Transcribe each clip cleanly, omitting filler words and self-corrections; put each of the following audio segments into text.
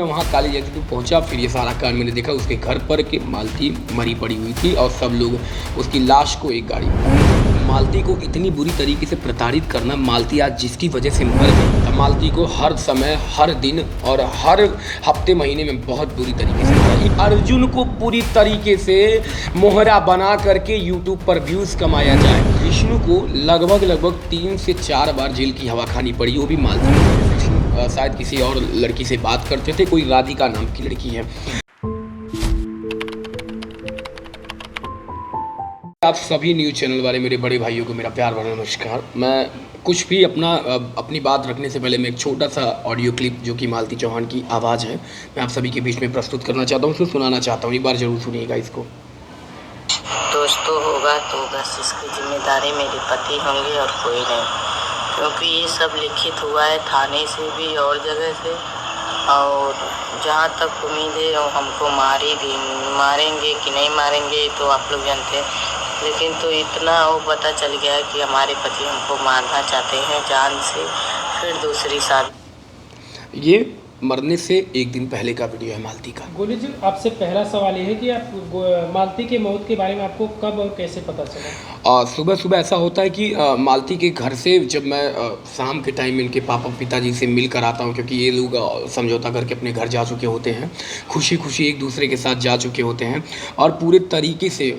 वहाँ काली जगह पे पहुँचा, फिर ये सारा कांड मैंने देखा उसके घर पर कि मालती मरी पड़ी हुई थी और सब लोग उसकी लाश को एक गाड़ी में। मालती को इतनी बुरी तरीके से प्रताड़ित करना, मालती आज जिसकी वजह से मर गई, मालती को हर समय, हर दिन और हर हफ्ते महीने में बहुत बुरी तरीके से मारा। अर्जुन को पूरी तरीके से मोहरा बना करके यूट्यूब पर व्यूज़ कमाया जाए। विष्णु को लगभग 3 से 4 बार जेल की हवा खानी पड़ी, वो भी मालती की। शायद किसी और लड़की से बात करते थे, कोई राधिका नाम की लड़की है। आप सभी न्यूज़ चैनल वाले मेरे बड़े भाइयों को मेरा प्यार भरा नमस्कार। मैं कुछ भी अपनी बात रखने से पहले मैं एक छोटा सा ऑडियो क्लिप जो कि मालती चौहान की आवाज़ है, मैं आप सभी के बीच में प्रस्तुत करना चाहता हूँ, उसको सुनाना चाहता हूँ। एक बार ज़रूर सुनिएगा इसको। दोस्तों होगा तो बस इसकी जिम्मेदारी मेरे पति होंगे और कोई नहीं, क्योंकि ये सब लिखित हुआ है थाने से भी और जगह से, और जहाँ तक उम्मीद है वो हमको मारेंगे कि नहीं मारेंगे तो आप लोग जानते हैं, लेकिन तो इतना वो पता चल गया है कि हमारे पति हमको मारना चाहते हैं जान से। फिर दूसरी शादी। ये मरने से एक दिन पहले का वीडियो है मालती का। गोली जी, आपसे पहला सवाल ये है कि आप मालती के मौत के बारे में आपको कब और कैसे पता चला? सुबह ऐसा होता है कि मालती के घर से जब मैं शाम के टाइम इनके पिताजी से मिल कर आता हूँ, क्योंकि ये लोग समझौता करके अपने घर जा चुके होते हैं, खुशी एक दूसरे के साथ जा चुके होते हैं, और पूरे तरीके से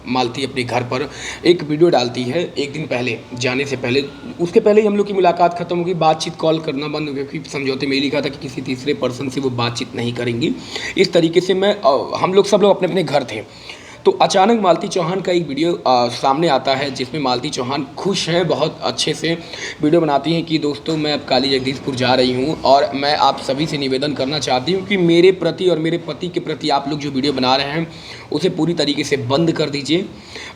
मालती अपने घर पर एक वीडियो डालती है एक दिन पहले, जाने से पहले। उसके पहले ही हम लोग की मुलाकात ख़त्म हो गई, बातचीत कॉल करना बंद हो गया, क्योंकि समझौते में ये लिखा था कि किसी तीसरे पर्सन से वो बातचीत नहीं करेंगी। इस तरीके से हम लोग सब लोग अपने अपने घर थे। तो अचानक मालती चौहान का एक वीडियो सामने आता है, जिसमें मालती चौहान खुश हैं, बहुत अच्छे से वीडियो बनाती हैं कि दोस्तों मैं अब काली जगदीशपुर जा रही हूं और मैं आप सभी से निवेदन करना चाहती हूं कि मेरे प्रति और मेरे पति के प्रति आप लोग जो वीडियो बना रहे हैं उसे पूरी तरीके से बंद कर दीजिए,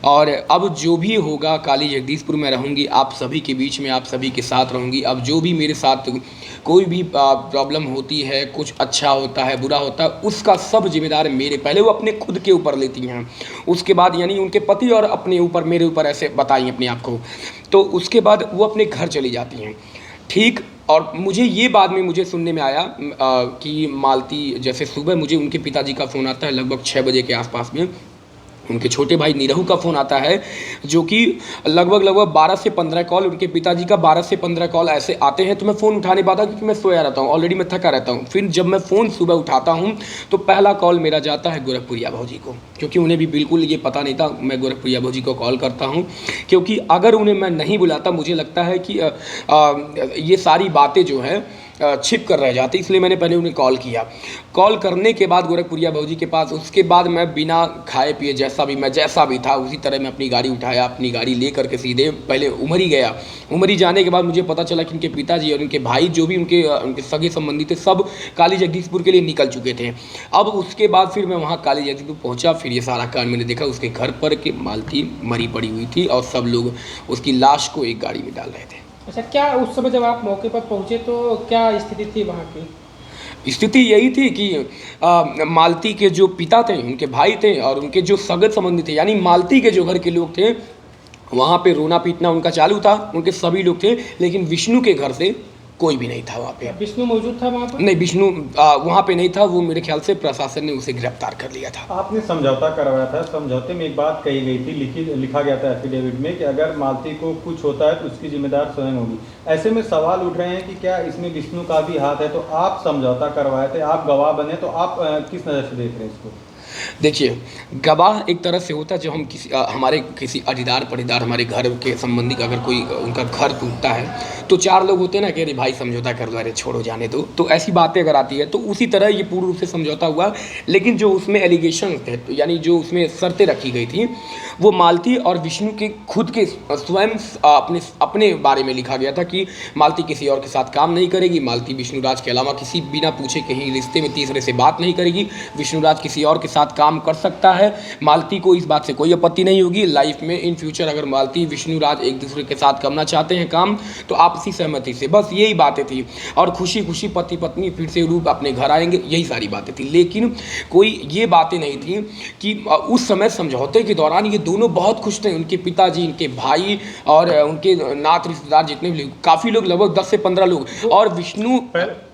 और अब जो भी होगा काली जगदीशपुर में रहूँगी, आप सभी के बीच में, आप सभी के साथ रहूँगी। अब जो भी मेरे साथ कोई भी प्रॉब्लम होती है, कुछ अच्छा होता है, बुरा होता है, उसका सब जिम्मेदार मेरे, पहले वो अपने खुद के ऊपर लेती हैं, उसके बाद यानी उनके पति और अपने ऊपर, मेरे ऊपर ऐसे बताई अपने आप को, तो उसके बाद वो अपने घर चली जाती हैं। ठीक, और मुझे ये बाद में मुझे सुनने में आया कि मालती, जैसे सुबह मुझे उनके पिताजी का फ़ोन आता है लगभग 6 बजे के आसपास में, उनके छोटे भाई नीरहू का फ़ोन आता है, जो कि लगभग 12 से 15 कॉल, उनके पिताजी का 12 से 15 कॉल ऐसे आते हैं। तो मैं फ़ोन उठा नहीं पाता क्योंकि मैं सोया रहता हूँ, ऑलरेडी मैं थका रहता हूँ। फिर जब मैं फ़ोन सुबह उठाता हूँ तो पहला कॉल मेरा जाता है गोरखपुरिया भौजी को, क्योंकि उन्हें भी बिल्कुल ये पता नहीं था मैं गोरखपुरिया भौजी को कॉल करता हूँ, क्योंकि अगर उन्हें मैं नहीं बुलाता, मुझे लगता है कि ये सारी बातें जो है छिप कर रह जाती, इसलिए मैंने पहले उन्हें कॉल किया। कॉल करने के बाद गोरखपुरिया भौजी के पास, उसके बाद मैं बिना खाए पिए जैसा भी था उसी तरह मैं अपनी गाड़ी उठाया, अपनी गाड़ी ले करके सीधे पहले उमरी गया। उमरी जाने के बाद मुझे पता चला कि उनके पिताजी और उनके भाई, जो भी उनके सगे संबंधी थे, सब काली जगदीशपुर के लिए निकल चुके थे। अब उसके बाद फिर मैं वहाँ काली जगदीशपुर पहुँचा, फिर ये सारा कांड मैंने देखा उसके घर पर कि मालती मरी पड़ी हुई थी और सब लोग उसकी लाश को एक गाड़ी में डाल रहे थे। अच्छा, क्या उस समय जब आप मौके पर पहुंचे तो क्या स्थिति थी वहाँ की? स्थिति यही थी कि मालती के जो पिता थे, उनके भाई थे, और उनके जो सगे संबंधी थे, यानी मालती के जो घर के लोग थे, वहाँ पे रोना पीटना उनका चालू था, उनके सभी लोग थे, लेकिन विष्णु के घर से कोई भी नहीं था वहाँ पे। विष्णु मौजूद था वहाँ पर? नहीं, विष्णु वहाँ पे नहीं था, वो मेरे ख्याल से प्रशासन ने उसे गिरफ्तार कर लिया था। आपने समझौता करवाया था, समझौते में एक बात कही गई थी, लिखा गया था एफिडेविट में कि अगर मालती को कुछ होता है तो उसकी जिम्मेदार स्वयं होगी। ऐसे में सवाल उठ रहे हैं कि क्या इसमें विष्णु का भी हाथ है? तो आप समझौता करवाए थे, आप गवाह बने, तो आप किस नज़र से देख रहे हैं इसको? देखिए, गवाह एक तरह से होता है जब हम हमारे किसी पटीदार हमारे घर के संबंधी का अगर कोई उनका घर टूटता है तो 4 लोग होते हैं ना कि अरे भाई समझौता कर लो, अरे छोड़ो जाने दो, तो ऐसी बातें अगर आती है तो उसी तरह ये पूर्ण रूप से समझौता हुआ। लेकिन जो उसमें एलिगेशन थे, तो यानी जो उसमें शर्तें रखी गई थी, वो मालती और विष्णु के खुद के स्वयं अपने बारे में लिखा गया था कि मालती किसी और के साथ काम नहीं करेगी, मालती विष्णुराज के अलावा किसी बिना पूछे कहीं रिश्ते में तीसरे से बात नहीं करेगी, विष्णुराज किसी और के साथ काम कर सकता है, मालती को इस बात से कोई आपत्ति नहीं होगी। लाइफ में इन फ्यूचर अगर मालती विष्णुराज एक दूसरे के साथ करना चाहते हैं काम, तो आपसी सहमति से, बस यही बातें थी। और खुशी पति पत्नी फिर से रूप अपने घर आएंगे, यही सारी बातें थी। लेकिन कोई ये बातें नहीं थी कि उस समय समझौते के दौरान ये दोनों बहुत खुश थे, उनके पिताजी, उनके भाई और उनके नात रिश्तेदार जितने भी, काफ़ी लोग, लगभग 10 से 15 लोग, और विष्णु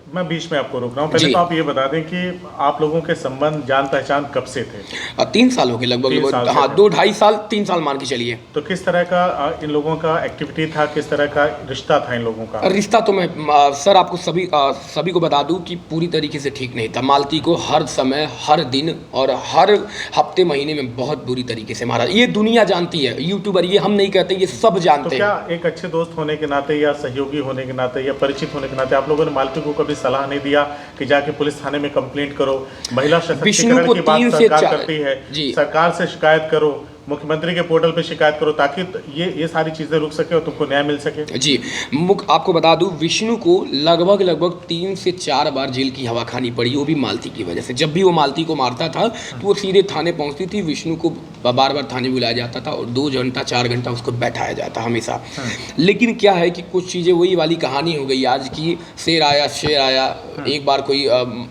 मैं बीच में आपको रोक रहा हूँ, पहले जी। तो आप ये बता दें कि आप लोगों के संबंध जान पहचान कब से थे? 3 साल हो गए लगभग 3 साल से हाँ है। 2-2.5 साल 3 साल मान के चलिए। तो किस तरह का इन लोगों का एक्टिविटी था, किस तरह का रिश्ता था इन लोगों का? रिश्ता तो मैं सर आपको सभी को बता दूं कि पूरी तरीके से ठीक नहीं था। मालती को हर समय, हर दिन और हर हफ्ते महीने में बहुत बुरी तरीके से मारा। ये दुनिया जानती है, यूट्यूबर, ये हम नहीं कहते, ये सब तो जानते क्या हैं। एक अच्छे दोस्त होने के नाते या सहयोगी होने के नाते या परिचित होने के नाते आप लोगों ने मालती को कभी सलाह नहीं दिया कि जाके पुलिस थाने में कंप्लेंट करो? महिला विष्णु सशक्तिकरण को की बात 3 से सरकार 4 करती है, जी। सरकार से शिकायत करो, मुख्यमंत्री के पोर्टल पे शिकायत करो, ताकि ये सारी चीजें रुक सके और तुमको न्याय मिल सके। जी, आपको बता दूं, विष्णु को लगभग 3 से 4 बार जेल की हवा खानी पड़ी, वो भी मालती की वजह से। जब भी वो मालती को मारता था तो वो सीधे थाने पहुंचती थी, विष्णु को बार बार थाने बुलाया जाता था और 2 घंटा 4 घंटा उसको बैठाया जाता हमेशा। लेकिन क्या है कि कुछ चीज़ें वही वाली कहानी हो गई आज की, शेर आया शेर आया। एक बार कोई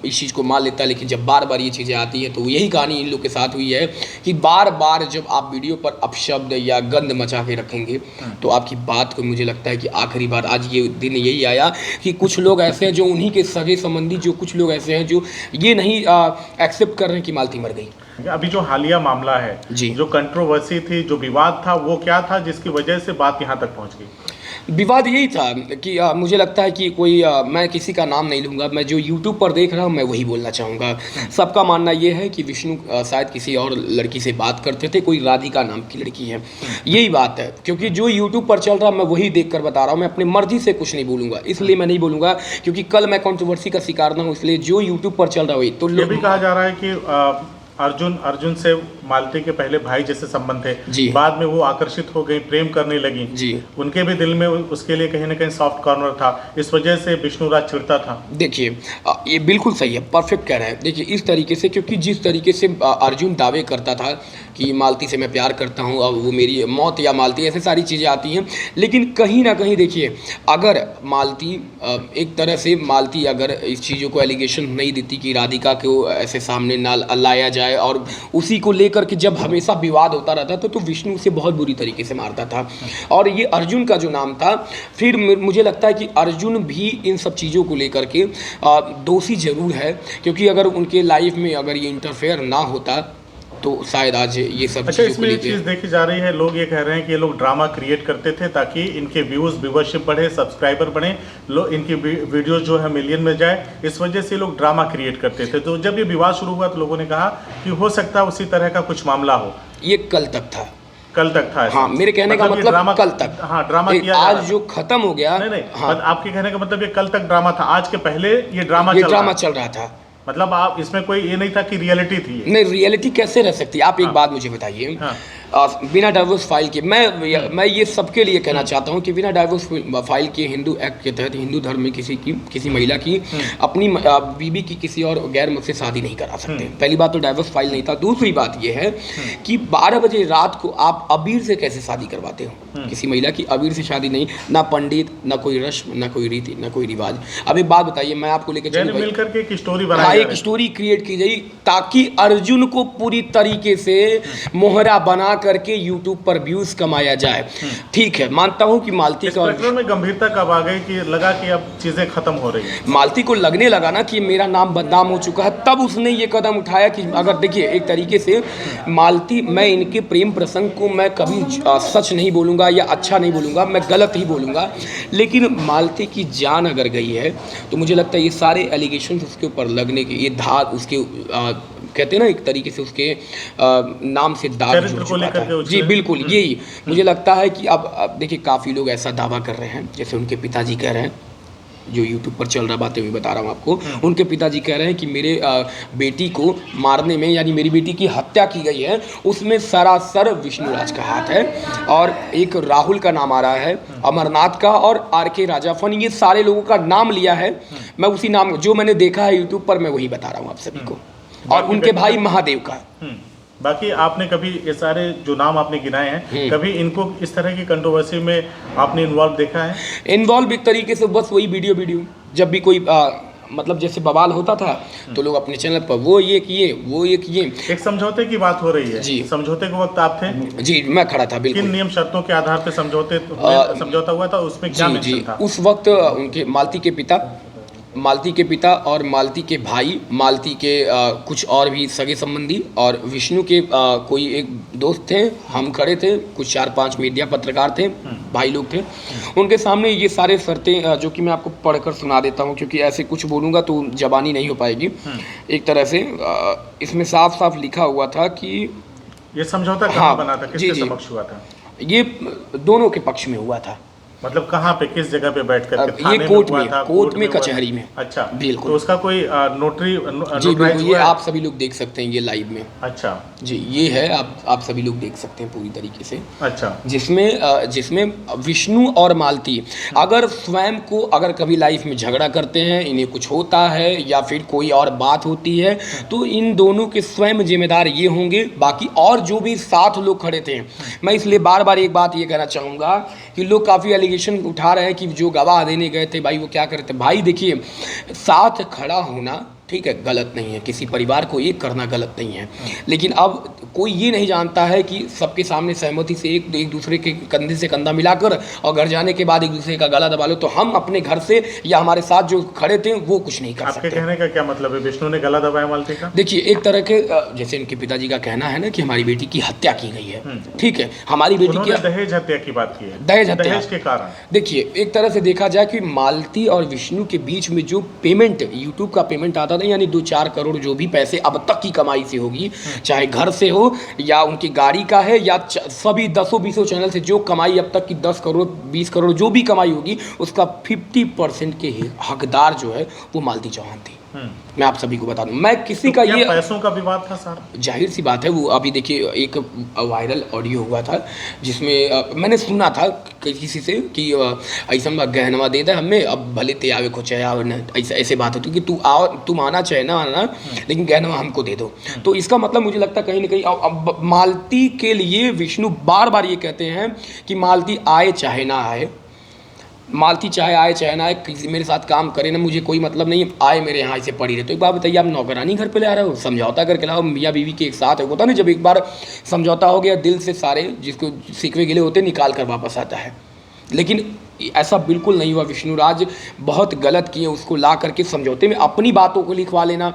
इस चीज़ को मान लेता है, लेकिन जब बार बार ये चीज़ें आती हैं तो यही कहानी इन लोग के साथ हुई है कि बार बार जब आप वीडियो पर अपशब्द या गंद मचा के रखेंगे तो आपकी बात को, मुझे लगता है कि आखिरी बार आज ये दिन यही आया कि कुछ लोग ऐसे हैं जो उन्हीं के सगे संबंधी, जो कुछ लोग ऐसे हैं जो ये नहीं एक्सेप्ट कर रहे हैं कि मालती मर गई। अभी जो हालिया मामला है, जी। जो कंट्रोवर्सी थी, जो विवाद था, वो क्या था जिसकी वजह से बात यहाँ तक पहुँच गई? विवाद यही था कि मुझे लगता है कि कोई मैं किसी का नाम नहीं लूँगा, मैं जो यूट्यूब पर देख रहा हूँ मैं वही बोलना चाहूँगा। सबका मानना ये है कि विष्णु शायद किसी और लड़की से बात करते थे, कोई राधिका नाम की लड़की है, यही बात है। क्योंकि जो यूट्यूब पर चल रहा मैं वही देख कर बता रहा हूँ, मैं अपनी मर्जी से कुछ नहीं बोलूँगा, इसलिए मैं नहीं बोलूँगा क्योंकि कल मैं कंट्रोवर्सी का शिकार ना हूँ, इसलिए जो यूट्यूब पर चल रहा है वही। तो ये भी कहा जा रहा है कि अर्जुन से मालती के पहले भाई जैसे संबंध थे, जी। बाद में वो आकर्षित हो गई, प्रेम करने लगी, जी। उनके भी दिल में उसके लिए कहीं ना कहीं सॉफ्ट कॉर्नर था, इस वजह से विष्णुराज चिढ़ता था। देखिए ये बिल्कुल सही है, परफेक्ट कह रहे हैं। देखिए इस तरीके से, क्योंकि जिस तरीके से अर्जुन दावे करता था कि मालती से मैं प्यार करता हूँ, अब वो मेरी मौत या मालती, ऐसे सारी चीज़ें आती हैं। लेकिन कहीं ना कहीं देखिए, अगर मालती एक तरह से मालती अगर इस चीज़ों को एलिगेशन नहीं देती कि राधिका को ऐसे सामने ना लाया जाए, और उसी को लेकर के जब हमेशा विवाद होता रहता था तो विष्णु उसे बहुत बुरी तरीके से मारता था। और ये अर्जुन का जो नाम था, फिर मुझे लगता है कि अर्जुन भी इन सब चीज़ों को लेकर के दोषी जरूर है, क्योंकि अगर उनके लाइफ में अगर ये इंटरफेयर ना होता तो शायद आज ये सब अच्छा, चीज़ों को इसमें एक लेके। चीज़ देखी जा रही है, लोग ये कह रहे हैं कि ये लोग ड्रामा क्रिएट करते थे ताकि इनके व्यूज़, व्यूवरशिप बढ़े, सब्सक्राइबर बढ़े, लोग इनकी वीडियो जो है मिलियन में जाए, इस वजह से लोग ड्रामा क्रिएट करते थे। तो जब ये विवाद शुरू हुआ तो लोगों ने कहा कि हो सकता है उसी तरह का कुछ मामला हो। ये कल तक था, कल तक था ऐसा? हाँ, मेरे कहने का ये मतलब ड्रामा, कल तक। हाँ, ड्रामा किया जा आज रहा था। जो खत्म हो गया, नहीं, हाँ, आपके कहने का मतलब ये कल तक ड्रामा था, आज के पहले ये ड्रामा ये चल ड्रामा रहा चल रहा था। मतलब आप इसमें कोई ये नहीं था कि रियलिटी थी ये? नहीं, रियलिटी कैसे रह सकती है? आप एक हाँ। बात मुझे बताइए, हाँ। बिना डाइवोर्स फाइल के, मैं ये सबके लिए कहना चाहता हूँ कि बिना डाइवोर्स फाइल के हिंदू एक्ट के तहत हिंदू धर्म में किसी महिला की अपनी बीबी की किसी और गैर मर्द से शादी नहीं करा सकते। पहली बात तो डाइवोर्स फाइल नहीं था। दूसरी बात ये है कि 12 बजे रात को आप अबीर से कैसे शादी करवाते हो? किसी महिला की अबीर से शादी नहीं, ना पंडित, ना कोई रस्म, ना कोई रीति, ना कोई रिवाज। अब एक बात बताइए, मैं आपको लेकर चलूँ, मिलकर के एक स्टोरी हाँ, बनाई एक स्टोरी क्रिएट की गई ताकि अर्जुन को पूरी तरीके से मोहरा बना करके यूट्यूब पर व्यूज कमाया जाए। ठीक है, मानता हूं कि मालती का प्रकरण में गंभीरता कब आ गई कि लगा कि अब चीजें खत्म हो रही हैं? मालती को लगने लगा ना कि मेरा नाम बदनाम हो चुका है, तब उसने ये कदम उठाया कि अगर देखिए एक तरीके से मालती, मैं इनके प्रेम प्रसंग को मैं कभी सच नहीं बोलूँगा या अच्छा नहीं बोलूँगा, मैं गलत ही बोलूँगा, लेकिन मालती की जान अगर गई है तो मुझे लगता है ये सारे एलिगेशन उसके ऊपर लगने के, ये धाग उसके कहते हैं ना एक तरीके से उसके नाम से दाग जुड़ चुका था। जी बिल्कुल, यही मुझे लगता है कि अब देखिए काफ़ी लोग ऐसा दावा कर रहे हैं, जैसे उनके पिताजी कह रहे हैं, जो यूट्यूब पर चल रहा बातें भी बता रहा हूँ आपको, उनके पिताजी कह रहे हैं कि मेरे बेटी को मारने में, यानी मेरी बेटी की हत्या की गई है, उसमें सरासर विष्णुराज का हाथ है। और एक राहुल का नाम आ रहा है, अमरनाथ का और RK राजा फन, ये सारे लोगों का नाम लिया है। मैं उसी नाम जो मैंने देखा है यूट्यूब पर मैं वही बता रहा हूँ आप सभी को, और उनके भाई महादेव का। बाकी आपने कभी ये सारे जो नाम आपने गिनाए हैं, कभी इनको इस तरह की कंट्रोवर्सी में आपने इन्वॉल्व देखा है? इन्वॉल्व एक तरीके से बस वही वीडियो जब भी कोई मतलब जैसे बवाल होता था तो लोग अपने चैनल पर वो ये किए, वो ये किए। एक समझौते की बात हो रही है जी। समझौते के वक्त आप थे? जी, मैं खड़ा था बिल्कुल। किन नियम शर्तों के आधार पर समझौता हुआ था, उसमें क्या मेंशन था? उस वक्त उनके मालती के पिता मालती के पिता और मालती के भाई, मालती के कुछ और भी सगे संबंधी और विष्णु के कोई एक दोस्त थे, हम खड़े थे, कुछ 4-5 मीडिया पत्रकार थे, भाई लोग थे। उनके सामने ये सारे शर्तें जो कि मैं आपको पढ़कर सुना देता हूँ, क्योंकि ऐसे कुछ बोलूँगा तो जबानी नहीं हो पाएगी। एक तरह से इसमें साफ साफ लिखा हुआ था कि ये समझौता कहाँ बना था, किसके समक्ष हुआ था? ये दोनों के पक्ष में हुआ था। मतलब कहाँ पे, किस जगह पे बैठ कर के? ये कोर्ट में, कोर्ट में कचहरी में। अच्छा, बिल्कुल। तो उसका कोई नोटरी जी बिल्कुल, ये आप सभी लोग देख सकते हैं ये लाइव में। अच्छा जी, ये है, आप सभी लोग देख सकते हैं पूरी तरीके से। अच्छा, जिसमें विष्णु और मालती अगर स्वयं को अगर कभी लाइफ में झगड़ा करते हैं, इन्हें कुछ होता है या फिर कोई और बात होती है, तो इन दोनों के स्वयं जिम्मेदार ये होंगे। बाकी और जो भी 7 लोग खड़े थे, मैं इसलिए बार बार एक बात ये कहना चाहूँगा कि लोग काफ़ी एलिगेशन उठा रहे हैं कि जो गवाह देने गए थे भाई वो क्या करते। भाई देखिए, साथ खड़ा होना ठीक है, गलत नहीं है, किसी परिवार को एक करना गलत नहीं है, लेकिन अब कोई ये नहीं जानता है कि सबके सामने सहमति से एक दूसरे के कंधे से कंधा मिलाकर और घर जाने के बाद एक दूसरे का गला दबा लो, तो हम अपने घर से या हमारे साथ जो खड़े थे वो कुछ नहीं कर सकते। आपके कहने का क्या मतलब है, विष्णु ने गला दबाया मालती का? देखिए, एक तरह के जैसे इनके पिताजी का कहना है ना कि हमारी बेटी की हत्या की गई है, ठीक है, हमारी बेटी की दहेज हत्या की बात की है, दहेज के कारण। देखिए, एक तरह से देखा जाए कि मालती और विष्णु के बीच में जो पेमेंट, यूट्यूब का पेमेंट आता था, यानी 2-4 करोड़ जो भी पैसे अब तक की कमाई से होगी, चाहे घर से हो या उनकी गाड़ी का है या सभी 10-20 चैनल से जो कमाई अब तक की 10 करोड़ 20 करोड़ जो भी कमाई होगी, उसका 50% के हकदार जो है वो मालती चौहान थी। मैं आप सभी को बता दूं, मैं किसी तो का ये पैसों का विवाद था सर? जाहिर सी बात है, वो अभी देखिए एक वायरल ऑडियो हुआ था जिसमें मैंने सुना था किसी से कि ऐसा गहनवा दे दे हमें, अब भले ते आवे को चाहे आवे ना, ऐसे बात होती कि तुम आना चाहे ना आना, लेकिन गहनवा हमको दे दो। तो इसका मतलब मुझे लगता कहीं ना कहीं अब मालती के लिए विष्णु बार बार ये कहते हैं कि मालती आए चाहे ना आए, मालती चाहे आए चाहे ना आए, किसी मेरे साथ काम करे ना, मुझे कोई मतलब नहीं, आए मेरे यहाँ ऐसे पड़ी रहे। तो एक बात बताइए, आप नौकरानी घर पे ले आ रहे हो, समझौता करके लाओ, मियाँ बीवी के एक साथ है, होता ना जब एक बार समझौता हो गया, दिल से सारे जिसको सिकवे गिले होते निकाल कर वापस आता है। लेकिन ऐसा बिल्कुल नहीं हुआ, विष्णुराज बहुत गलत किए, उसको ला करके समझौते में अपनी बातों को लिखवा लेना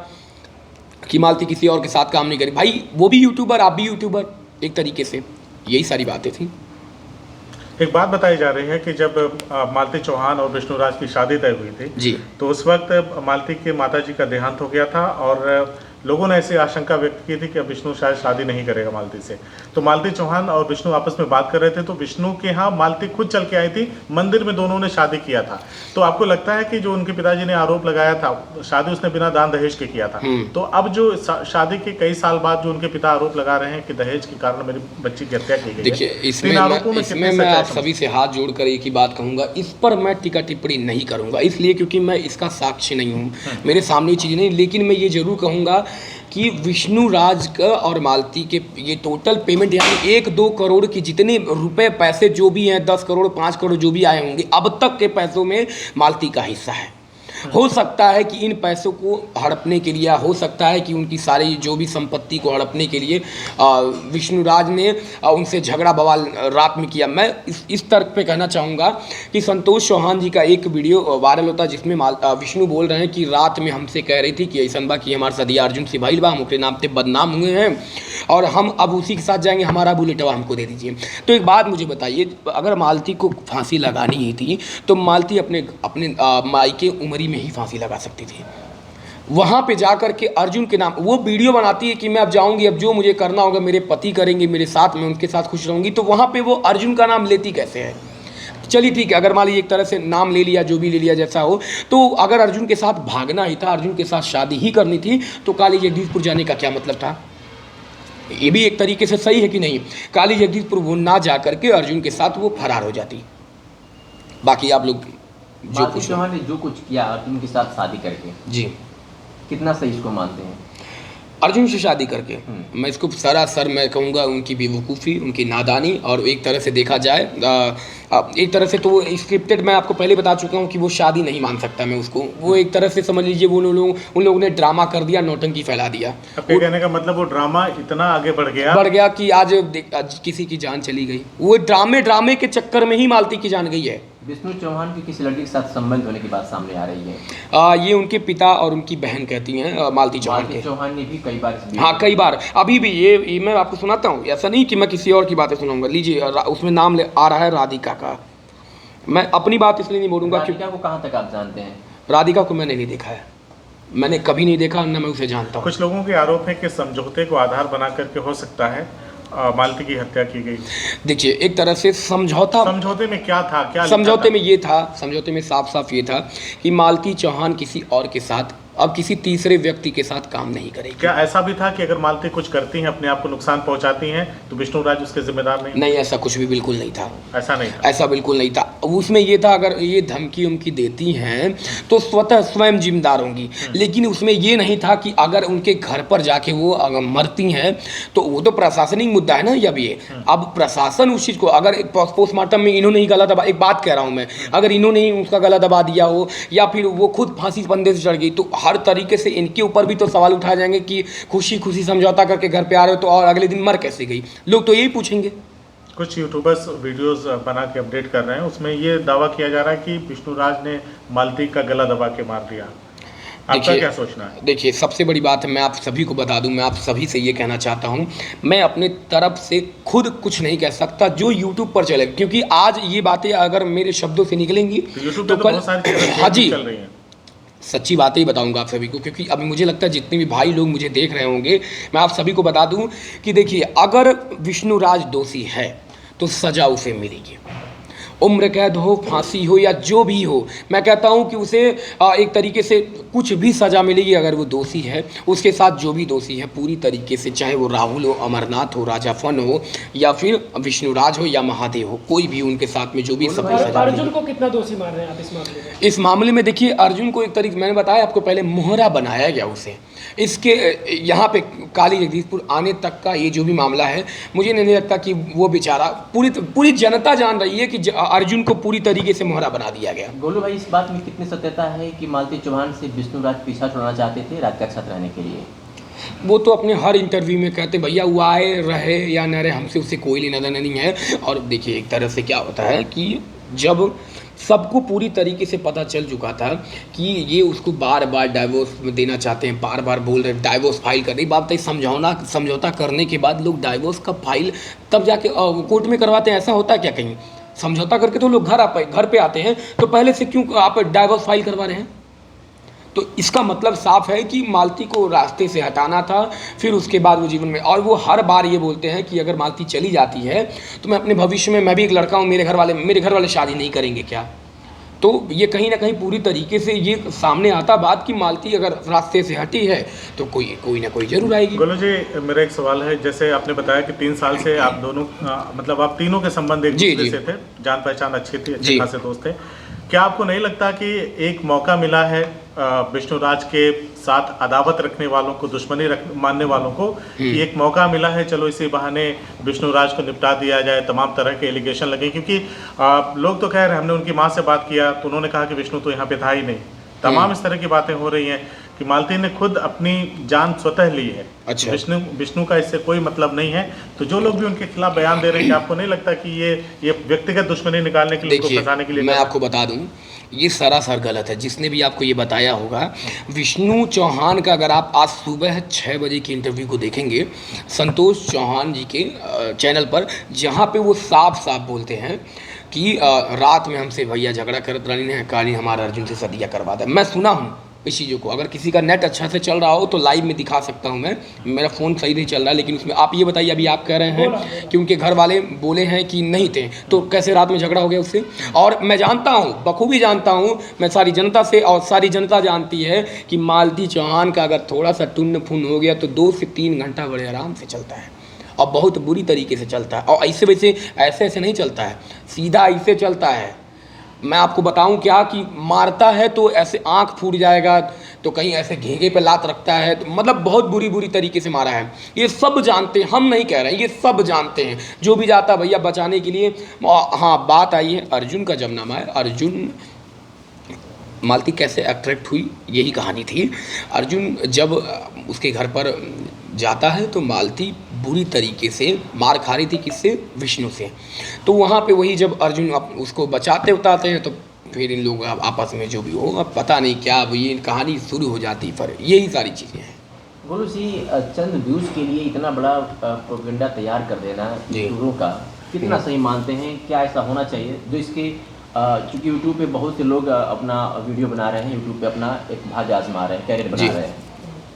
कि मालती किसी और के साथ काम नहीं करी। भाई वो भी यूट्यूबर, आप भी यूट्यूबर, एक तरीके से यही सारी बातें थी। एक बात बताई जा रही है कि जब मालती चौहान और विष्णुराज की शादी तय हुई थी जी, तो उस वक्त मालती के माताजी का देहांत हो गया था और लोगों ने ऐसी आशंका व्यक्त की थी कि अब विष्णु शायद शादी नहीं करेगा मालती से। तो मालती चौहान और विष्णु आपस में बात कर रहे थे, तो विष्णु के यहाँ मालती खुद चल के आई थी, मंदिर में दोनों ने शादी किया था। तो आपको लगता है कि जो उनके पिताजी ने आरोप लगाया था, शादी उसने बिना दान दहेज के किया था, तो अब जो शादी के कई साल बाद जो उनके पिता आरोप लगा रहे हैं कि दहेज के कारण मेरी बच्ची की हत्या की गई। देखिए, इसमें मैं आप सभी से हाथ जोड़कर एक ही बात कहूँगा, इस पर मैं टीका टिप्पणी नहीं करूँगा, इसलिए क्योंकि मैं इसका साक्षी नहीं हूँ, मेरे सामने चीज़ नहीं। लेकिन मैं ये जरूर कहूँगा कि विष्णुराज का और मालती के ये टोटल पेमेंट, यानी 1-2 करोड़ की जितने रुपए पैसे जो भी हैं, 10 करोड़ 5 करोड़ जो भी आए होंगे, अब तक के पैसों में मालती का हिस्सा है। हो सकता है कि इन पैसों को हड़पने के लिए, हो सकता है कि उनकी सारी जो भी संपत्ति को हड़पने के लिए विष्णुराज ने उनसे झगड़ा बवाल रात में किया। मैं इस तर्क पे कहना चाहूँगा कि संतोष चौहान जी का एक वीडियो वायरल होता है जिसमें विष्णु बोल रहे हैं कि रात में हमसे कह रही थी कि ऐसा बा कि हमारे सदिया अर्जुन से भाई बा, हम अपने नाम पे बदनाम हुए हैं और हम अब उसी के साथ जाएंगे, हमारा बुलेटवा हमको दे दीजिए। तो एक बात मुझे बताइए, अगर मालती को फांसी लगानी ही थी तो मालती अपने मायके उमरी में ही फांसी लगा सकती थी। वहाँ पे जाकर के अर्जुन के नाम वो वीडियो बनाती है कि मैं अब जाऊंगी, अब जो मुझे करना होगा मेरे पति करेंगे मेरे साथ, मैं उनके साथ खुश रहूंगी, तो वहाँ पे वो अर्जुन का नाम लेती कैसे है? चलिए ठीक है, अगर मान लीजिए एक तरह से नाम ले लिया, जो भी ले लिया जैसा हो, तो अगर अर्जुन के साथ भागना ही था, अर्जुन के साथ शादी ही करनी थी, तो काली जगदीशपुर जाने का क्या मतलब था? ये भी एक तरीके से सही है कि नहीं? काली जगदीशपुर वो ना जा करके अर्जुन के साथ वो फरार हो जाती। बाकी आप लोग जो कुछ ने जो कुछ किया अर्जुन के साथ शादी करके, जी कितना सही इसको मानते हैं? अर्जुन से शादी करके मैं इसको सरासर मैं कहूँगा उनकी बेवकूफ़ी, उनकी नादानी, और एक तरह से देखा जाए एक तरह से तो वो स्क्रिप्टेड, मैं आपको पहले बता चुका हूँ कि वो शादी नहीं मान सकता मैं उसको। वो एक तरह से समझ लीजिए वो उन लोगों ने ड्रामा कर दिया, नौटंकी फैला दिया। आपके कहने का मतलब वो ड्रामा इतना आगे बढ़ गया कि आज किसी की जान चली गई। वो ड्रामे के चक्कर में ही मालती की जान गई है। विष्णु चौहान की किसी लड़की के साथ संबंध होने की बात सामने आ रही है। ये उनके पिता और उनकी बहन कहती हैं, मालती चौहान के। चौहान ने भी कई बार हाँ, कई बार। अभी भी ये मैं आपको सुनाता हूँ, ऐसा नहीं कि मैं किसी और की बातें सुनाऊंगा। लीजिए, उसमें नाम आ रहा है राधिका का। मैं अपनी बात इसलिए नहीं बोलूँगा क्योंकि राधिका को कहाँ तक आप जानते हैं? राधिका को मैंने नहीं देखा है, मैंने कभी नहीं देखा, ना मैं उसे जानता हूँ। कुछ लोगों के आरोप है कि समझौते को आधार बना करके हो सकता है मालती की हत्या की गई। देखिए, एक तरह से समझौते में क्या था, क्या समझौते में ये था, समझौते में साफ साफ ये था कि मालती चौहान किसी और के साथ, अब किसी तीसरे व्यक्ति के साथ काम नहीं करेगी। क्या ऐसा भी था कि अगर मालती कुछ करती हैं, अपने आप को नुकसान पहुंचाती हैं, तो विष्णु राज उसके जिम्मेदार नहीं? नहीं, ऐसा कुछ भी बिल्कुल नहीं था। ऐसा नहीं था? ऐसा बिल्कुल नहीं था। उसमें ये था, अगर ये धमकी उमकी देती हैं तो स्वयं जिम्मेदार होंगी, लेकिन उसमें ये नहीं था कि अगर उनके घर पर जाके वो अगर मरती हैं तो वो तो प्रशासनिक मुद्दा है ना। जब ये अब प्रशासन उस चीज़ को, अगर पोस्टमार्टम में इन्होंने ही गला दबा, एक बात कह रहा हूँ मैं, अगर इन्होंने ही उसका गला दबा दिया हो या फिर वो खुद फांसी फंदे से चढ़ गई, तो हर तरीके से इनके ऊपर भी तो सवाल उठाए जाएंगे कि खुशी खुशी समझौता करके घर पे आ रहे हो तो और अगले दिन मर कैसे गई, लोग तो यही पूछेंगे। कुछ यूट्यूबर्स वीडियोस बना के अपडेट कर रहे हैं, उसमें ये दावा किया जा रहा है कि विष्णु राज ने मालती का गला दबा के मार दिया। आपका क्या सोचना है? देखिए, सबसे बड़ी बात है, मैं आप सभी को बता दूं, मैं आप सभी से ये कहना चाहता हूं, मैं अपने तरफ से खुद कुछ नहीं कह सकता जो यूट्यूब पर चले, क्योंकि आज ये बातें अगर मेरे शब्दों से निकलेंगी तो कल, हाँ जी, चल रही हैं। सच्ची बातें ही बताऊंगा आप सभी को, क्योंकि अभी मुझे लगता है जितने भी भाई लोग मुझे देख रहे होंगे, मैं आप सभी को बता दूं कि देखिए, अगर विष्णु राज दोषी है तो सज़ा उसे मिलेगी, उम्र कैद हो, फांसी हो या जो भी हो। मैं कहता हूं कि उसे एक तरीके से कुछ भी सज़ा मिलेगी अगर वो दोषी है। उसके साथ जो भी दोषी है पूरी तरीके से, चाहे वो राहुल हो, अमरनाथ हो, राजा फन हो या फिर विष्णुराज हो या महादेव हो, कोई भी उनके साथ में जो भी सब सज़ा अर्जुन को कितना दोषी मान रहे हैं आप इस मामले में? इस मामले में देखिए, अर्जुन को एक तरीके, मैंने बताया आपको पहले, मोहरा बनाया गया उसे। इसके यहाँ पे काली जगदीशपुर आने तक का ये जो भी मामला है, मुझे नहीं लगता कि वो बेचारा, पूरी जनता जान रही है कि अर्जुन को पूरी तरीके से मोहरा बना दिया गया। गोलू भाई, इस बात में कितनी सत्यता है कि मालती चौहान से विष्णु राज पीछा छुड़ाना चाहते थे राधिका के साथ रहने के लिए? वो तो अपने हर इंटरव्यू में कहते भैया वो आए रहे या न रहे, हमसे उससे कोई लेना देना नहीं है। और देखिए, एक तरह से क्या होता है कि जब सबको पूरी तरीके से पता चल चुका था कि ये उसको बार बार डाइवोर्स देना चाहते हैं, बार बार बोल रहे डाइवोर्स फाइल करने की बात, समझौता करने के बाद लोग डाइवोर्स का फाइल तब जाके कोर्ट में करवाते हैं। ऐसा होता है क्या कहीं? समझौता करके तो लोग घर पे आते हैं, तो पहले से क्यों आप डाइवोर्स फाइल करवा रहे हैं? तो इसका मतलब साफ है कि मालती को रास्ते से हटाना था, फिर उसके बाद वो जीवन में, और वो हर बार ये बोलते हैं कि अगर मालती चली जाती है तो मैं अपने भविष्य में, मैं भी एक लड़का हूँ, मेरे घर वाले शादी नहीं करेंगे क्या? तो ये कहीं ना कहीं पूरी तरीके से ये सामने आता बात कि मालती अगर रास्ते से हटी है तो कोई ना कोई जरूर आएगी। गोलू जी, मेरा एक सवाल है, जैसे आपने बताया कि 3 साल से आप दोनों मतलब आप तीनों के संबंध एक दूसरे से थे, जान पहचान अच्छी थी, अच्छे खासे दोस्त थे। क्या आपको नहीं लगता कि एक मौका मिला है विष्णु राज के साथ अदावत रखने वालों को, दुश्मनी मानने वालों को, कि एक मौका मिला है, चलो इसी बहाने विष्णु राज को निपटा दिया जाए, तमाम तरह के एलिगेशन लगे? क्योंकि लोग तो कह रहे हैं, हमने उनकी माँ से बात किया तो उन्होंने कहा कि विष्णु तो यहाँ पे था ही नहीं। तमाम इस तरह की बातें हो रही हैं कि मालती ने खुद अपनी जान स्वतः ली है। अच्छा। विष्णु का इससे कोई मतलब नहीं है। तो जो लोग भी उनके खिलाफ बयान दे रहे हैं, आपको नहीं लगता कि ये व्यक्तिगत दुश्मनी निकालने के लिए, उनको फंसाने के लिए? मैं आपको बता दूं, ये सरासर गलत है। जिसने भी आपको ये बताया होगा, विष्णु चौहान का अगर आप आज सुबह 6 बजे की इंटरव्यू को देखेंगे संतोष चौहान जी के चैनल पर, जहाँ पे वो साफ साफ बोलते हैं कि रात में हमसे भैया झगड़ा करत रही है, काली हमारा अर्जुन से सदिया करवा दे। मैं सुना हूँ इस चीज़ों को, अगर किसी का नेट अच्छा से चल रहा हो तो लाइव में दिखा सकता हूँ मैं, मेरा फ़ोन सही नहीं चल रहा है, लेकिन उसमें आप ये बताइए, अभी आप कह रहे हैं कि उनके घर वाले बोले हैं कि नहीं थे, तो कैसे रात में झगड़ा हो गया उससे? और मैं जानता हूँ, बखूबी जानता हूँ मैं सारी जनता से, और सारी जनता जानती है कि मालती चौहान का अगर थोड़ा सा टुन्न फुन हो गया तो 2 से 3 घंटा बड़े आराम से चलता है, और बहुत बुरी तरीके से चलता है। और ऐसे नहीं चलता है, सीधा ऐसे चलता है। मैं आपको बताऊं क्या कि मारता है तो ऐसे आंख फूट जाएगा, तो कहीं ऐसे घेंगे पे लात रखता है, तो मतलब बहुत बुरी तरीके से मारा है। ये सब जानते हैं, हम नहीं कह रहे हैं, ये सब जानते हैं। जो भी जाता भैया बचाने के लिए। हाँ, बात आई है अर्जुन का, जब नाम है अर्जुन, मालती कैसे अट्रैक्ट हुई, यही कहानी थी। अर्जुन जब उसके घर पर जाता है तो मालती बुरी तरीके से मार खा रही थी, किससे? विष्णु से। तो वहाँ पे वही जब अर्जुन उसको बचाते उतारते हैं तो फिर इन लोग आपस में जो भी हो, अब पता नहीं क्या, अब ये कहानी शुरू हो जाती है। पर यही सारी चीज़ें हैं। गोलू जी, चंद व्यूज़ के लिए इतना बड़ा प्रोपेगेंडा तैयार कर देना जी। यूट्यूबरों का कितना सही मानते हैं? क्या ऐसा होना चाहिए जो इसके चूँकि यूट्यूब पे बहुत से लोग अपना वीडियो बना रहे हैं, यूट्यूब पे अपना एक भाग्य आजमा रहे हैं, कैरियर बना जी। रहे हैं,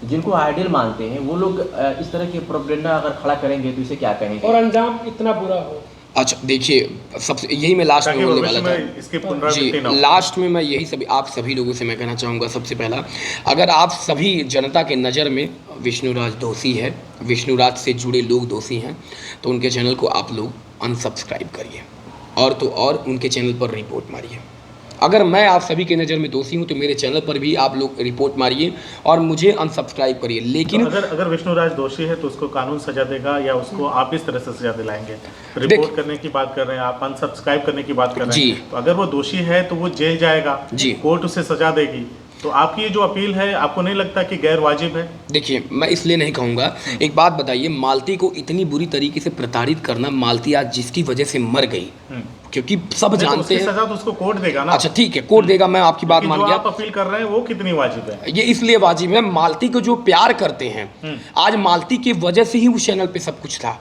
जिनको आइडियल मानते हैं वो लोग इस तरह के प्रोपेगेंडा अगर खड़ा करेंगे तो इसे क्या कहेंगे? और अंजाम इतना बुरा हो। अच्छा देखिए, सबसे यही मैं लास्ट में ताकि बोलने भविष्य वाला था। में इसकी जी, पुनरावृत्ति ना हो। लास्ट में मैं यही आप सभी लोगों से मैं कहना चाहूँगा, सबसे पहला, अगर आप सभी जनता के नज़र में विष्णुराज दोषी है, विष्णुराज से जुड़े लोग दोषी हैं, तो उनके चैनल को आप लोग अनसब्सक्राइब करिए और तो और उनके चैनल पर रिपोर्ट मारिए। अगर मैं आप सभी के नज़र में दोषी हूँ तो मेरे चैनल पर भी आप लोग रिपोर्ट मारिए और मुझे अनसब्सक्राइब करिए। लेकिन तो अगर विष्णुराज दोषी है तो उसको कानून सजा देगा या उसको आप इस तरह से सजा दिलाएंगे? रिपोर्ट करने की बात कर रहे हैं आप, अनसब्सक्राइब करने की बात कर रहे जी। हैं, तो अगर वो दोषी है तो वो जेल जाएगा, जी। कोर्ट उसे सजा देगी, तो आपकी ये जो अपील है आपको नहीं लगता कि गैर वाजिब है? देखिए, मैं इसलिए नहीं कहूँगा। एक बात बताइए, मालती को इतनी बुरी तरीके से प्रताड़ित करना, मालती आज जिसकी वजह से मर गई, क्योंकि सब नहीं, तो जानते उसकी हैं। सजा तो उसको कोर्ट देगा ना। अच्छा ठीक है, कोर्ट देगा, मैं आपकी बात क्योंकि मान जो गया। आप अपील कर रहे हैं वो कितनी वाजिब है? ये इसलिए वाजिब है, मालती को जो प्यार करते हैं, आज मालती की वजह से ही उस चैनल पे सब कुछ था।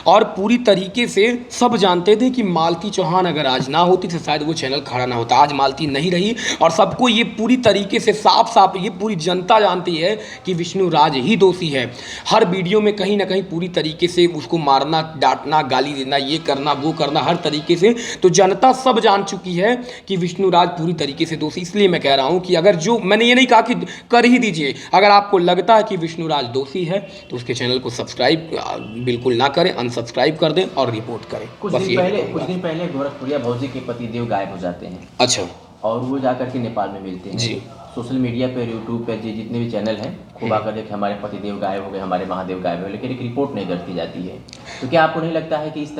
और पूरी तरीके से सब जानते थे कि मालती चौहान अगर आज ना होती तो शायद वो चैनल खड़ा ना होता। आज मालती नहीं रही और सबको ये पूरी तरीके से साफ साफ ये पूरी जनता जानती है कि विष्णुराज ही दोषी है। हर वीडियो में कहीं ना कहीं पूरी तरीके से उसको मारना, डांटना, गाली देना, ये करना, वो करना, हर तरीके से तो जनता सब जान चुकी है कि विष्णुराज पूरी तरीके से दोषी। इसलिए मैं कह रहा हूँ कि अगर जो, मैंने ये नहीं कहा कि कर ही दीजिए, अगर आपको लगता है कि विष्णुराज दोषी है तो उसके चैनल को सब्सक्राइब बिल्कुल ना करें, अनसब्सक्राइब कर दें और रिपोर्ट करें। कुछ बस दिन ये पहले कहूँगा। गोरखपुरिया भौजी के पतिदेव गायब हो जाते हैं अच्छा और वो जाकर के नेपाल में मिलते हैं। जी। सोशल मीडिया पे, यूट्यूब पे जितने भी चैनल हैं खूब आकर के हमारे पतिदेव गायब हो गए, हमारे महादेव गायब हो गए, लेकिन एक रिपोर्ट नहीं दर्ज की जाती है। तो क्या आपको नहीं लगता है कि इस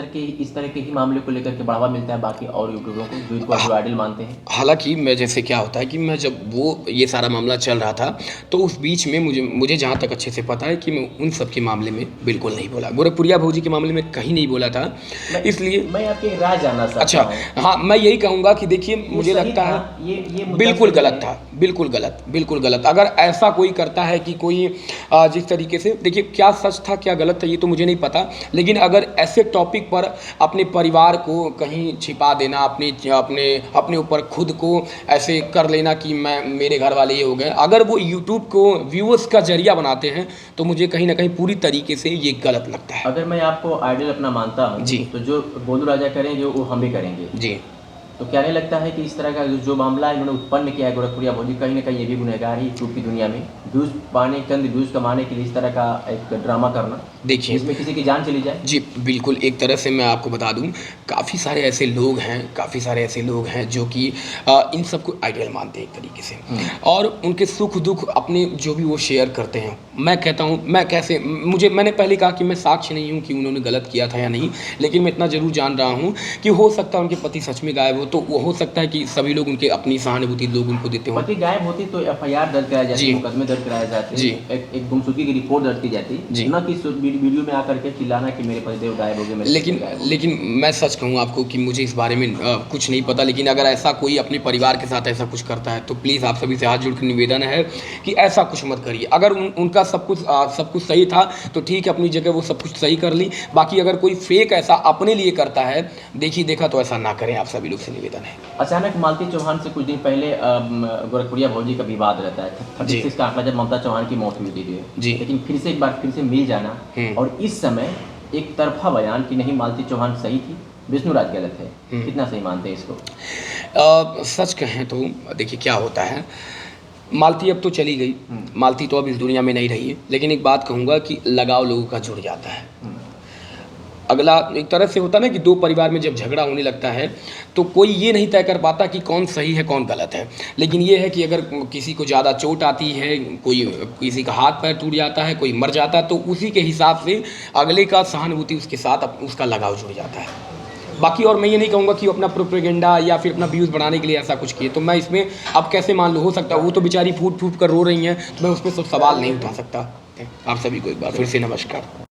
तरह के ही मामले को लेकर के बढ़ावा मिलता है बाकी और यूट्यूबरों को जो इनको जो आइडल मानते हैं? हालांकि मैं, जैसे क्या होता है कि मैं जब वो ये सारा मामला चल रहा था तो उस बीच में मुझे जहाँ तक अच्छे से पता है कि मैं उन सब के मामले में बिल्कुल नहीं बोला, गोरखपुरिया भौजी के मामले में कहीं नहीं बोला था। इसलिए मैं आपकी राय जानना चाहता अच्छा हूँ। हाँ, मैं यही कहूँगा कि देखिए, ये मुझे सही लगता था? है ये मुद्दा बिल्कुल सही गलत है? था, बिल्कुल गलत, बिल्कुल गलत। अगर ऐसा कोई करता है कि कोई जिस तरीके से, देखिए क्या सच था क्या गलत था ये तो मुझे नहीं पता, लेकिन अगर ऐसे टॉपिक पर अपने परिवार को कहीं छिपा देना, अपने ऊपर खुद को ऐसे कर लेना कि मेरे घर वाले ये हो गए, अगर वो यूट्यूब को व्यूअर्स का जरिया बनाते हैं तो मुझे कहीं ना कहीं पूरी तरीके से ये गलत लगता है। अगर मैं आपको आइडल अपना मानता हूँ जी। तो जो गोलू राजा करेंगे वो हम भी करेंगे। जी। तो क्या नहीं लगता है कि इस तरह का जो मामला इन्होंने उत्पन्न किया है गोरखपुरिया भौजी, कहीं ना कहीं ये भी गुनहगार है यूट्यूब की दुनिया में व्यूज़ पाने, चंद व्यूज़ कमाने के लिए इस तरह का एक ड्रामा करना, देखिए इसमें किसी की जान चली जाए? जी बिल्कुल, एक तरह से मैं आपको बता दूं, काफ़ी सारे ऐसे लोग हैं जो कि इन सबको आइडियल मानते हैं एक तरीके से, और उनके सुख दुख अपने जो भी वो शेयर करते हैं। मैं कहता हूं, मैंने पहले कहा कि मैं साक्ष्य नहीं हूं कि उन्होंने गलत किया था या नहीं, लेकिन मैं इतना ज़रूर जान रहा हूं कि हो सकता है उनके पति सच में गायब हो, तो वो हो सकता है कि सभी लोग उनके अपनी सहानुभूति लोग उनको देते हों। पति गायब होती तो FIR दर्ज कराई जाती, जी। मुकदमे दर्ज कराए जाते, जी। एक गुमशुदगी की रिपोर्ट दर्ज की जाती, जी। न कि वीडियो में आकर के चिल्लाना कि मेरे पतिदेव गायब हो गए, मेरे पति गायब हो गए। लेकिन मैं सच कहूँ आपको कि मुझे इस बारे में कुछ नहीं पता, लेकिन अगर ऐसा कोई अपने परिवार के साथ ऐसा कुछ करता है तो प्लीज़ आप सभी से हाथ जोड़ कर निवेदन है कि ऐसा कुछ मत करिए। अगर उनका सब कुछ सही था तो ठीक है, अपनी जगह वो सब कुछ सही कर ली, बाकी अगर कोई फेक ऐसा अपने लिए करता है, देखा तो ऐसा ना करें, आप सभी लोग से निवेदन है। अचानक मालती चौहान से कुछ दिन पहले गोरखपुरिया भौजी का विवाद रहता है, 36 का आंकड़ा जब ममता चौहान की मौत हुई थी, जी। लेकिन फिर से मिल जाना और इस समय एक तरफा बयान कि नहीं मालती चौहान सही थी, विष्णुराज गलत है, कितना सही मानते हैं इसको? सच कहें तो देखिए क्या होता है, मालती अब तो चली गई, मालती तो अब इस दुनिया में नहीं रही है, लेकिन एक बात कहूँगा कि लगाव लोगों का जुड़ जाता है। अगला एक तरह से होता है ना कि दो परिवार में जब झगड़ा होने लगता है तो कोई ये नहीं तय कर पाता कि कौन सही है कौन गलत है, लेकिन ये है कि अगर किसी को ज़्यादा चोट आती है, किसी का हाथ पैर टूट जाता है, कोई मर जाता है, तो उसी के हिसाब से अगले का सहानुभूति उसके साथ उसका लगाव जुड़ जाता है। बाकी और मैं ये नहीं कहूँगा कि वो अपना प्रोपेगेंडा या फिर अपना व्यूज़ बढ़ाने के लिए ऐसा कुछ किए, तो मैं इसमें अब कैसे मान लो, हो सकता है वो तो बेचारी फूट कर रो रही हैं, तो मैं उस पर सब सवाल नहीं उठा सकता। आप सभी को एक बार फिर से नमस्कार।